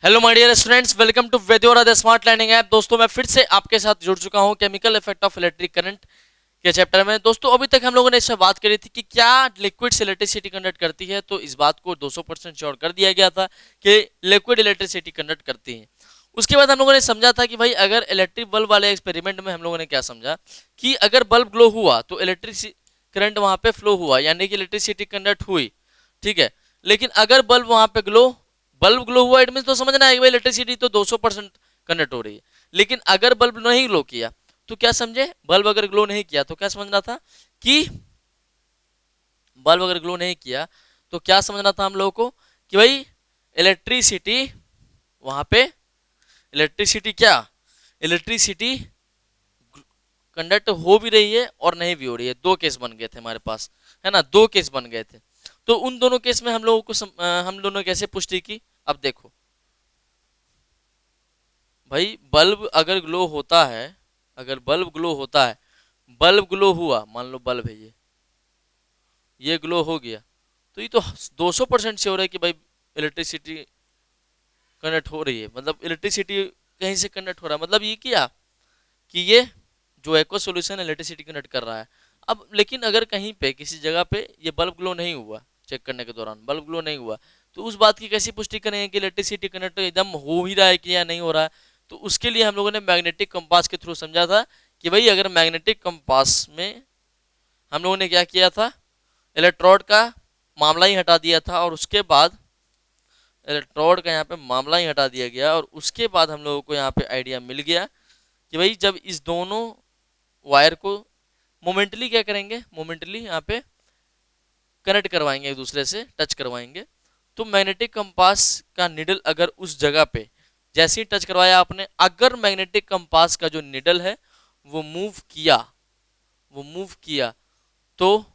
Hello my dear students, welcome to Vedyora the smart learning app. दोस्तों मैं फिर से आपके साथ जुड़ चुका हूं chemical effect of electric current के चैप्टर में। दोस्तों अभी तक हम लोगों ने इससे बात करी थी कि क्या लिक्विड से इलेक्ट्रिसिटी कंडक्ट करती है, तो इस बात को 200% श्योर कर दिया गया था कि लिक्विड इलेक्ट्रिसिटी कंडक्ट करती है। उसके बाद हम लोगों ने समझा था कि भाई अगर इलेक्ट्रिक बल्ब वाले एक्सपेरिमेंट में हम लोगों ने क्या समझा कि अगर बल्ब ग्लो हुआ तो इलेक्ट्रिक करंट वहां पे फ्लो हुआ, यानी कि इलेक्ट्रिसिटी कंडक्ट हुई। ठीक है, लेकिन अगर बल्ब ग्लो हुआ, इट मीन तो समझना है कि भाई इलेक्ट्रिसिटी तो 200% कंडक्ट हो रही है। लेकिन अगर बल्ब नहीं ग्लो किया तो क्या समझे, बल्ब अगर ग्लो नहीं किया तो क्या समझना था कि बल्ब अगर ग्लो नहीं किया तो क्या समझना था हम लोगों को कि भाई इलेक्ट्रिसिटी वहां पे इलेक्ट्रिसिटी क्या इलेक्ट्रिसिटी कंडक्ट हो भी रही है और नहीं भी हो रही है। दो केस बन गए थे हमारे पास, है ना, दो केस बन गए थे। तो उन दोनों केस में हम लोगों को हम दोनों कैसे पुष्टि की। अब देखो भाई, बल्ब अगर ग्लो होता है, अगर बल्ब ग्लो होता है, बल्ब ग्लो हुआ, मान लो बल्ब है ये ग्लो हो गया, तो ये तो 200% श्योर है कि भाई इलेक्ट्रिसिटी कंडक्ट हो रही है। मतलब इलेक्ट्रिसिटी कहीं से कंडक्ट हो रहा है, मतलब ये क्या कि ये जो एक्वा सॉल्यूशन इलेक्ट्रिसिटी कंडक्ट कर रहा है। अब लेकिन अगर कहीं पे किसी जगह पे ये बल्ब ग्लो नहीं हुआ, चेक करने के दौरान बल्ब ग्लो नहीं हुआ, तो उस बात की कैसी पुष्टि करेंगे कि इलेक्ट्रिसिटी कनेक्ट एकदम हो ही रहा है कि या नहीं हो रहा है। तो उसके लिए हम लोगों ने मैग्नेटिक कंपास के थ्रू समझा था कि भाई अगर मैग्नेटिक कंपास में हम लोगों ने क्या किया था, इलेक्ट्रोड का मामला ही हटा दिया था, और उसके बाद इलेक्ट्रोड का यहाँ पे मामला ही हटा दिया गया, और उसके बाद हम लोगों को यहाँ पे आइडिया मिल गया कि भाई जब इस दोनों वायर को मोमेंटली क्या करेंगे, मोमेंटली यहाँ पे कनेक्ट करवाएंगे, एक दूसरे से टच करवाएंगे, तो मैग्नेटिक कंपास का निडल अगर उस जगह पे जैसे ही टच करवाया आपने, अगर मैग्नेटिक कंपास का जो निडल है वो मूव किया तो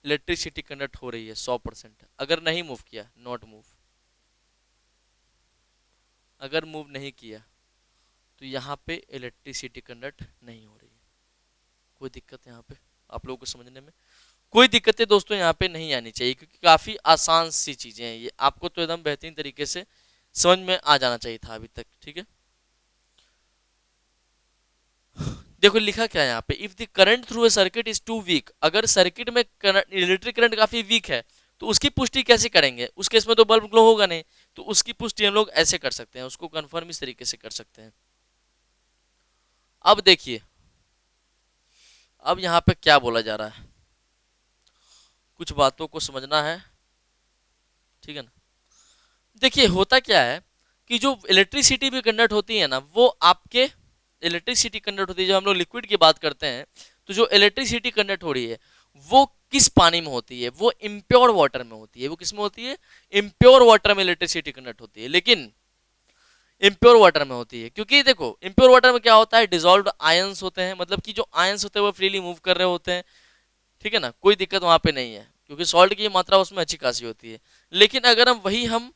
इलेक्ट्रिसिटी कंडक्ट हो रही है 100%। अगर नहीं मूव किया, नॉट मूव, अगर मूव नहीं किया तो यहाँ पे इलेक्ट्रिसिटी कंडक्ट नहीं हो रही है। कोई दिक्कत यहाँ पे आप लोगों को समझने में कोई दिक्कतें दोस्तों यहाँ पे नहीं आनी चाहिए, क्योंकि काफी आसान सी चीजें हैं ये, आपको तो एकदम बेहतरीन तरीके से समझ में आ जाना चाहिए था अभी तक। ठीक है, देखो लिखा क्या है यहाँ पे, if the current through a circuit is too weak, अगर सर्किट में इलेक्ट्रिक करंट काफी वीक है तो उसकी पुष्टि कैसे करेंगे। उस केस में तो बल्ब ग्लो होगा नहीं, तो उसकी पुष्टि हम लोग ऐसे कर सकते हैं, उसको कंफर्म इस तरीके से कर सकते हैं। अब देखिए, अब यहाँ पे क्या बोला जा रहा है, कुछ बातों को समझना है, ठीक है ना। देखिए होता क्या है कि जो इलेक्ट्रिसिटी भी कंडक्ट होती है ना, वो आपके इलेक्ट्रिसिटी कंडक्ट होती है, जब हम लोग लिक्विड की बात करते हैं तो जो इलेक्ट्रिसिटी कंडक्ट हो रही है वो किस पानी में होती है, वो इम्प्योर वाटर में होती है। वो किस में होती है, इम्प्योर वाटर में इलेक्ट्रिसिटी कंडक्ट होती है। लेकिन इम्प्योर वाटर में होती है क्योंकि देखो इम्प्योर वाटर में क्या होता है, डिजोल्व आयंस होते हैं, मतलब कि जो आयंस होते हैं वो फ्रीली मूव कर रहे होते हैं। ठीक है ना, कोई दिक्कत वहां पे नहीं है क्योंकि सॉल्ट की मात्रा उसमें अच्छी खासी होती है। लेकिन अगर हम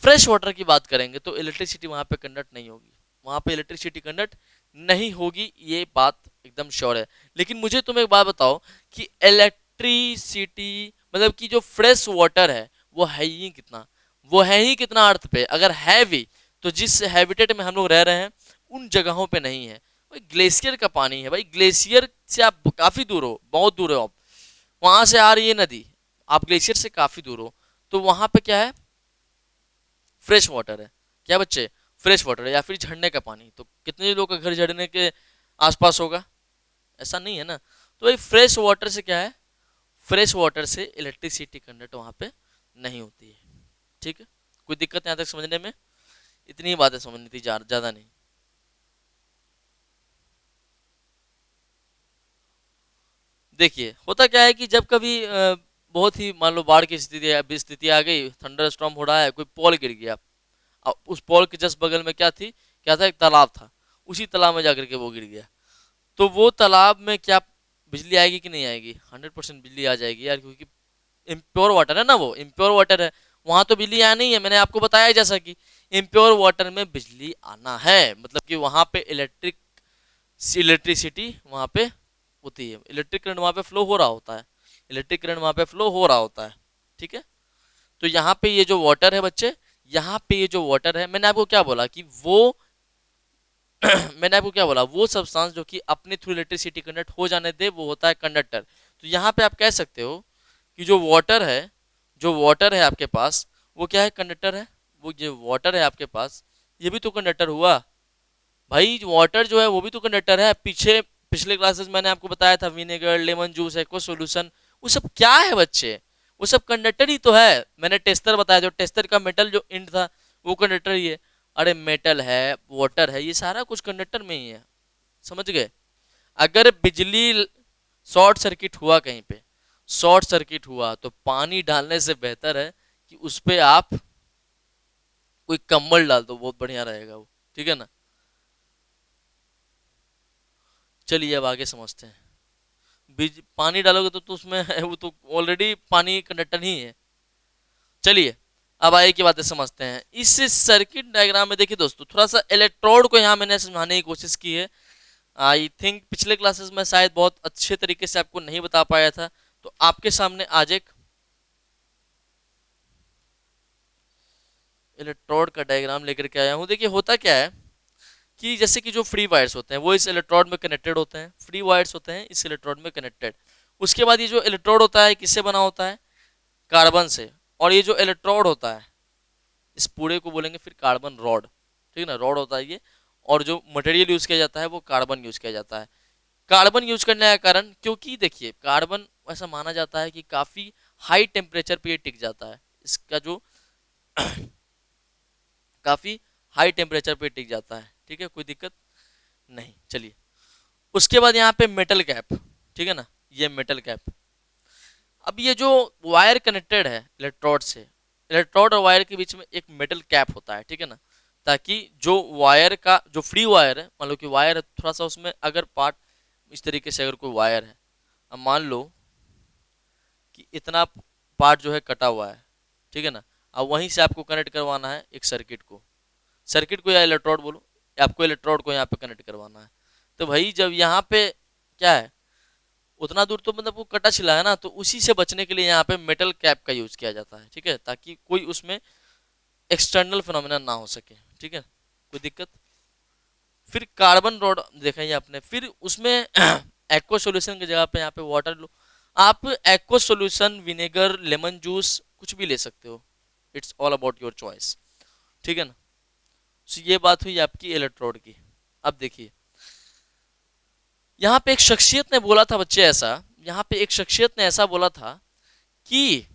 फ्रेश वाटर की बात करेंगे तो इलेक्ट्रिसिटी वहां पे कंडक्ट नहीं होगी, वहां पे इलेक्ट्रिसिटी कंडक्ट नहीं होगी, ये बात एकदम श्योर है। लेकिन मुझे तुम एक बात बताओ कि इलेक्ट्रिसिटी मतलब कि जो फ्रेश वाटर है वो है ही कितना, वो है ही कितना अर्थ पे, अगर है भी तो जिस हैबिटेट में हम लोग रह रहे हैं उन जगहों पे नहीं है। भाई ग्लेशियर का पानी है, भाई ग्लेशियर से आप काफी दूर हो, बहुत दूर हो आप, वहां से आ रही है नदी, आप ग्लेशियर से काफी दूर हो, तो वहां पे क्या है, फ्रेश वाटर है। क्या बच्चे, फ्रेश वाटर है, या फिर झरने का पानी, तो कितने लोग का घर झरने के आसपास होगा, ऐसा नहीं है ना। तो भाई फ्रेश वाटर से क्या है, फ्रेश वाटर से इलेक्ट्रिसिटी कंडक्ट वहां पे नहीं होती है। ठीक है, कोई दिक्कत यहाँ तक समझने में, इतनी ही बातें समझनी थी, ज्यादा नहीं। देखिए होता क्या है कि जब कभी बहुत ही मान लो बाढ़ की स्थिति आ गई, थंडर स्टॉर्म हो रहा है, कोई पोल गिर गया, अब उस पोल के जस्ट बगल में क्या था, एक तालाब था, उसी तालाब में जाकर के वो गिर गया, तो वो तालाब में क्या बिजली आएगी कि नहीं आएगी, 100% बिजली आ जाएगी यार, क्योंकि इम्प्योर वाटर है ना, वो इम्प्योर वाटर है, वहां तो बिजली आना ही है। मैंने आपको बताया जैसा कि इम्प्योर वाटर में बिजली आना है, मतलब कि वहां पे इलेक्ट्रिसिटी वहां पे होती है, इलेक्ट्रिक करंट वहां पे फ्लो हो रहा होता है, इलेक्ट्रिक करंट वहां पे फ्लो हो रहा होता है। ठीक है, तो यहाँ पे ये जो वाटर है बच्चे, यहाँ पे ये जो वाटर है, मैंने आपको क्या बोला कि वो मैंने आपको क्या बोला, वो सब्सटेंस जो कि अपने थ्रू इलेक्ट्रिसिटी कंडक्ट हो जाने दे वो होता है कंडक्टर। तो यहाँ पे आप कह सकते हो कि जो वाटर है, जो वाटर है आपके पास, वो क्या है, कंडक्टर है। वो जो वाटर है आपके पास, ये भी तो कंडक्टर हुआ भाई। वाटर जो है वो भी तो कंडक्टर है। पीछे पिछले क्लासेस मैंने आपको बताया था, vinegar, lemon juice, aqua solution, वो सब क्या है बच्चे, वो सब कंडक्टर ही तो है। मैंने टेस्टर बताया, जो टेस्टर का मेटल जो इंड था वो कंडक्टर ही है। अरे मेटल है, वाटर है, ये सारा कुछ कंडक्टर में ही है, समझ गए। अगर बिजली शॉर्ट सर्किट हुआ कहीं पे, शॉर्ट सर्किट हुआ, तो पानी डालने से बेहतर है कि उस पे आप कोई कम्बल डाल दो, बहुत बढ़िया रहेगा वो, ठीक है ना। चलिए अब आगे समझते हैं। बीज पानी डालोगे तो उसमें वो तो ऑलरेडी पानी कंडक्टर ही है। चलिए अब आगे की बातें समझते हैं। इस सर्किट डायग्राम में देखिए दोस्तों, थोड़ा सा इलेक्ट्रोड को यहाँ मैंने समझाने की कोशिश की है। आई थिंक पिछले क्लासेस में शायद बहुत अच्छे तरीके से आपको नहीं बता पाया था, तो आपके सामने आज एक इलेक्ट्रोड का डायग्राम लेकर के आया हूँ। देखिए होता क्या है कि जैसे कि जो फ्री वायर्स होते हैं वो इस इलेक्ट्रोड में कनेक्टेड होते हैं, फ्री वायर्स होते हैं इस इलेक्ट्रोड में कनेक्टेड। उसके बाद ये जो इलेक्ट्रोड होता है किससे बना होता है, कार्बन से। और ये जो इलेक्ट्रोड होता है, इस पूरे को बोलेंगे फिर कार्बन रॉड, ठीक है ना, रॉड होता है ये। और जो मटेरियल यूज किया जाता है वो कार्बन यूज किया जाता है। कार्बन यूज करने का कारण, क्योंकि देखिए कार्बन ऐसा माना जाता है कि काफी हाई टेम्परेचर पे ये टिक जाता है। इसका जो काफी हाई टेम्परेचर पे टिक जाता है, ठीक है, कोई दिक्कत नहीं। चलिए उसके बाद यहाँ पे मेटल कैप, ठीक है ना, ये मेटल कैप। अब ये जो वायर कनेक्टेड है इलेक्ट्रोड से, इलेक्ट्रोड और वायर के बीच में एक मेटल कैप होता है, ठीक है ना, ताकि जो वायर का जो फ्री वायर है, मान लो कि वायर है थोड़ा सा, उसमें अगर पार्ट इस तरीके से अगर कोई वायर है, अब मान लो कि इतना पार्ट जो है कटा हुआ है, ठीक है ना, अब वहीं से आपको कनेक्ट करवाना है एक सर्किट को, सर्किट को या इलेक्ट्रोड बोलो, आपको इलेक्ट्रोड को यहाँ पे कनेक्ट करवाना है। तो भाई जब यहाँ पे क्या है, उतना दूर तो मतलब वो कटा छिला है ना, तो उसी से बचने के लिए यहाँ पे मेटल कैप का यूज किया जाता है, ठीक है, ताकि कोई उसमें एक्सटर्नल फिनोमिना ना हो सके, ठीक है, कोई दिक्कत। फिर कार्बन रॉड देखा ही आपने, फिर उसमें एक्वा सॉल्यूशन की जगह पे यहाँ पे वाटर लो। आप aqua solution, vinegar, lemon juice कुछ भी ले सकते हो, it's all about your choice, ठीक है ना। तो ये बात हुई आपकी इलेक्ट्रोड की। अब देखिए यहाँ पे एक शख्सियत ने बोला था बच्चे ऐसा, यहाँ पे एक शख्सियत ने ऐसा बोला था कि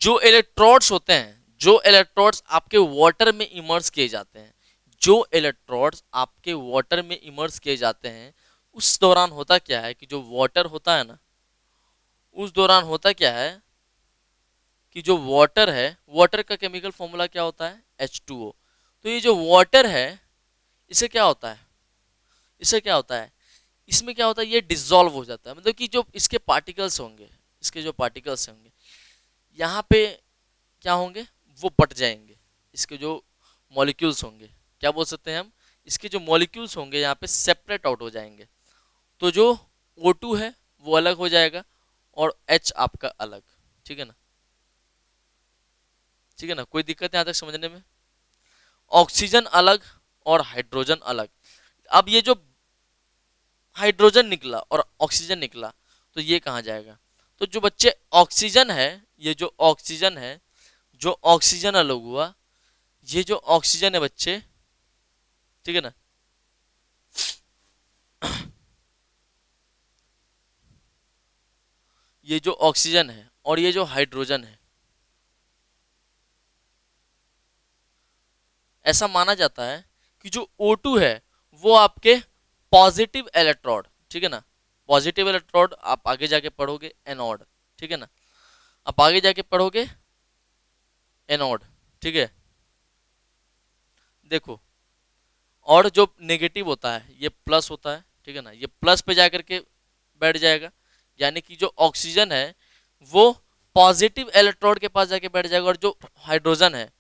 जो इलेक्ट्रोड्स होते हैं, जो इलेक्ट्रोड्स आपके वाटर में इमर्स किए जाते हैं, जो इलेक्ट्रोड्स आपके वाटर में इमर्स किए जाते हैं, उस दौरान होता क्या है कि जो वाटर होता है ना, उस दौरान होता क्या है कि जो वाटर है, वाटर का केमिकल फॉर्मूला क्या होता है, H2O। तो ये जो वाटर है, इसे क्या होता है, इससे क्या होता है, इसमें क्या होता है, ये डिसॉल्व हो जाता है, मतलब कि जो इसके पार्टिकल्स होंगे, इसके जो पार्टिकल्स होंगे यहाँ पे क्या होंगे, वो बट जाएंगे। इसके जो मॉलिक्यूल्स होंगे, क्या बोल सकते हैं हम, इसके जो मॉलिक्यूल्स होंगे यहाँ पे सेपरेट आउट हो जाएंगे। तो जो O2 है वो अलग हो जाएगा और H आपका अलग, ठीक है ना, ठीक है ना, कोई दिक्कत यहाँ तक समझने में। ऑक्सीजन अलग और हाइड्रोजन अलग। अब ये जो हाइड्रोजन निकला और ऑक्सीजन निकला, तो ये कहाँ जाएगा, तो जो बच्चे ऑक्सीजन है, ये जो ऑक्सीजन है, जो ऑक्सीजन अलग हुआ, ये जो ऑक्सीजन है बच्चे, ठीक है ना, ये जो ऑक्सीजन है और ये जो हाइड्रोजन है, ऐसा माना जाता है कि जो O2 है वो आपके पॉजिटिव इलेक्ट्रोड, ठीक है ना, पॉजिटिव इलेक्ट्रोड आप आगे जाके पढ़ोगे एनोड, ठीक है ना, आप आगे जाके पढ़ोगे एनोड, ठीक है। देखो, और जो नेगेटिव होता है ये प्लस होता है, ठीक है ना, ये प्लस पे जाकर के बैठ जाएगा, यानी कि जो ऑक्सीजन है वो पॉजिटिव इलेक्ट्रोड के पास जाके बैठ जाएगा, और जो हाइड्रोजन है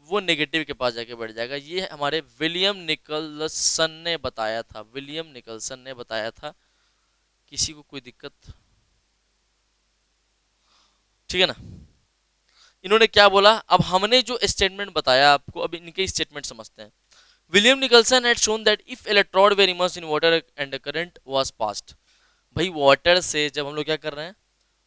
वो नेगेटिव के पास जाके बैठ जाएगा। ये हमारे विलियम निकलसन ने बताया था, विलियम निकलसन ने बताया था। किसी को कोई दिक्कत, ठीक है ना। इन्होंने क्या बोला, अब हमने जो स्टेटमेंट बताया आपको, अब इनके स्टेटमेंट समझते हैं। William Nicholson had shown that if electrode were immersed in water and current was passed. भाई वाटर से जब हम लोग क्या कर रहे हैं,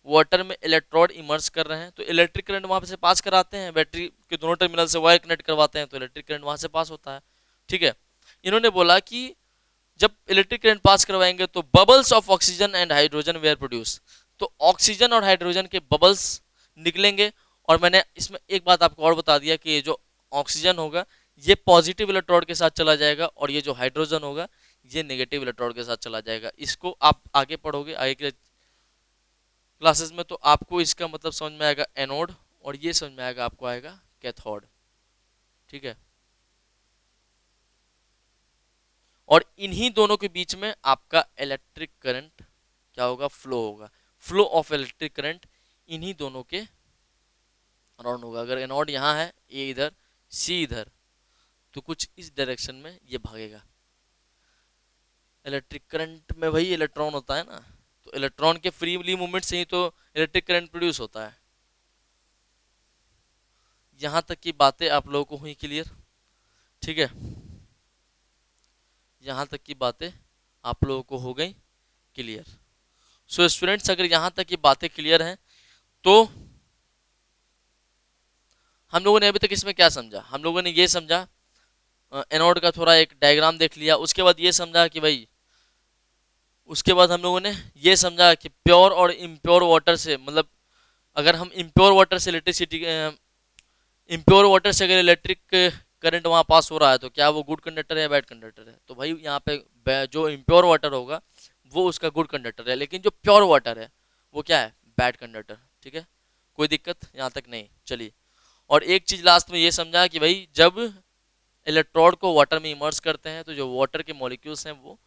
वाटर में इलेक्ट्रोड इमर्स कर रहे हैं तो इलेक्ट्रिक करंट वहां से पास कराते हैं, बैटरी के दोनों टर्मिनल से वायर कनेक्ट करवाते हैं तो इलेक्ट्रिक करंट वहां से पास होता है। ठीक है, इन्होंने बोला कि जब इलेक्ट्रिक करंट पास करवाएंगे तो bubbles of oxygen and hydrogen were produce, तो ऑक्सीजन और हाइड्रोजन के बबल्स निकलेंगे। और मैंने इसमें एक बात आपको और बता दिया कि ये जो ऑक्सीजन होगा ये पॉजिटिव इलेक्ट्रोड के साथ चला जाएगा और ये जो हाइड्रोजन होगा ये नेगेटिव इलेक्ट्रोड के साथ चला जाएगा। इसको आप आगे पढ़ोगे आगे के क्लासेस में तो आपको इसका मतलब समझ में आएगा एनोड, और ये समझ में आएगा आपको आएगा कैथोड। ठीक है, और इन्हीं दोनों के बीच में आपका इलेक्ट्रिक करंट क्या होगा, फ्लो होगा। फ्लो ऑफ इलेक्ट्रिक करंट इन्हीं दोनों के अराउंड होगा। अगर एनोड यहाँ है, ए इधर, सी इधर, तो कुछ इस डायरेक्शन में ये भागेगा। इलेक्ट्रिक करंट में भाई इलेक्ट्रॉन होता है ना, तो इलेक्ट्रॉन के फ्रीली मूवमेंट से ही तो इलेक्ट्रिक करंट प्रोड्यूस होता है। यहाँ तक की बातें आप लोगों को हुई क्लियर? ठीक है, यहाँ तक की बातें आप लोगों को हो गई क्लियर। सो स्टूडेंट्स, अगर यहाँ तक की बातें क्लियर हैं तो हम लोगों ने अभी तक इसमें क्या समझा, हम लोगों ने ये समझा एनोड का थोड़ा एक डायग्राम देख लिया, उसके बाद ये समझा कि भाई, उसके बाद हम लोगों ने ये समझा कि प्योर और इम्प्योर वाटर से, मतलब अगर हम इम्प्योर वाटर से इलेक्ट्रिसिटी, इम्प्योर वाटर से अगर इलेक्ट्रिक करंट वहाँ पास हो रहा है तो क्या वो गुड कंडक्टर है या बैड कंडक्टर है? तो भाई यहाँ पे जो इम्प्योर वाटर होगा वो उसका गुड कंडक्टर है, लेकिन जो प्योर वाटर है वो क्या है, बैड कंडक्टर। ठीक है, कोई दिक्कत यहाँ तक नहीं? चलिए, और एक चीज लास्ट में ये समझा कि भाई जब इलेक्ट्रोड को वाटर में इमर्स करते हैं तो जो वाटर के मॉलिक्यूल्स हैं वो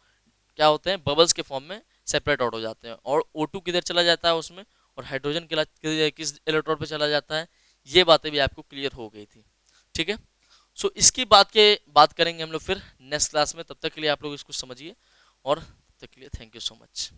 क्या होते हैं, बबल्स के फॉर्म में सेपरेट आउट हो जाते हैं, और O2 किधर चला जाता है उसमें, और हाइड्रोजन किस इलेक्ट्रोड पे चला जाता है। ये बातें भी आपको क्लियर हो गई थी। ठीक है, सो इसकी बात करेंगे हम लोग फिर नेक्स्ट क्लास में। तब तक के लिए आप लोग इसको समझिए, और तब तक के लिए थैंक यू सो मच।